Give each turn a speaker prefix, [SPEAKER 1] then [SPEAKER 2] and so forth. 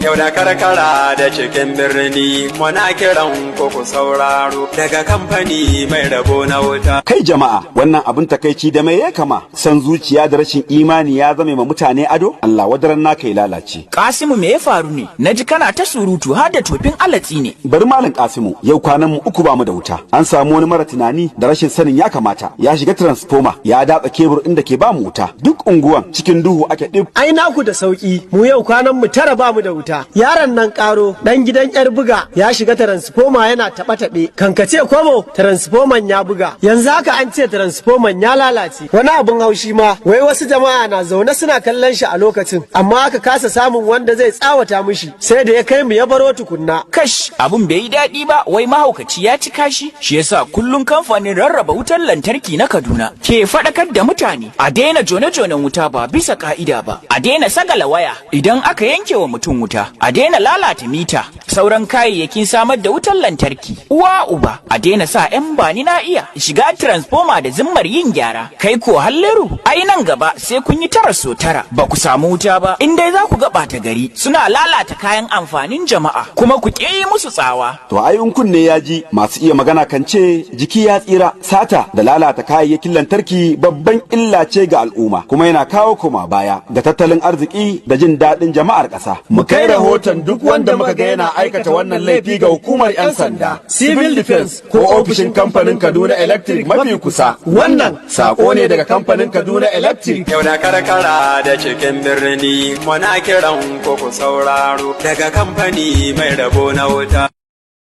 [SPEAKER 1] Yau da karkara da cikin birni muna kiran ku sauraro daga kamfani mai rabo na wuta.
[SPEAKER 2] Kai jama'a, wannan abin takaici da mai ya kama, san zuciya da rashin imani ya zame ma mutane ado? Allah wadaran naka ya lalace.
[SPEAKER 3] Kasimu me ya faru ne? Naji kana ta surutu har da tofin alatsi ne.
[SPEAKER 2] Bari malam Kasimu, yau kwanan mu uku ba mu da wuta. An samu wani mara tunani da rashin sanin ya kamata. Ya shiga transformer, ya datsa kebur inda ke ba mu wuta. Duk unguwan cikin duhu ake dib.
[SPEAKER 4] Ai naku da sauki, mu yau kwanan mu tara ba mu da wuta. Yaron nan karo dan gidan yar buga ya shiga transformer yana taɓe kankace kwabo transformer ya buga yanzu haka an ce transformer ya lalace. Wani abun haushi ma wai wasu jama'a na zaune suna kallon shi a lokacin amma aka kasa samun wanda zai tsawata mishi sai da ya kai mu ya baro tukunna.
[SPEAKER 3] Kash abun bai yi daɗi ba, wai mahaukaci ya ci kashi. Shi yasa kullun kamfanin rarraba wutar lantarki na Kaduna ke faɗakar da mutane a daina jone-jonen wuta ba bisa ka'ida ba, a daina sagala waya idan aka yanke wa mutum wuta, a daina lalata mita, sauran kayayyakin samar da wutar lantarki. Uwa uba, a daina sa 'yan bani na iya shiga transformer da zimmar yin gyara. Kai ko halleru, ai nan gaba sai kun yi tara so tara ba ku samu wuta ba, in dai za ku ga ɓata gari suna lalata kayan amfanin jama'a kuma ku ƙi yi musu tsawa.
[SPEAKER 2] To ai in kunne ya ji, masu iya magana kan ce jiki ya tsira. Sata da lalata kayayyakin lantarki babban illa ce ga al'umma, kuma yana kawo koma baya ga tattalin arziki da jin daɗin jama'ar ƙasa.
[SPEAKER 1] Mu kai rahoton duk wanda muka ga yana aikata wannan laifi ga hukumar 'yan sanda, civil defense ko ofishin kamfanin Kaduna Electric mafi kusa. Wannan sako ne daga kamfanin Kaduna Electric. Yau da karkara da cikin birni muna kiran ku sauraro daga kamfani mai rabo na wuta.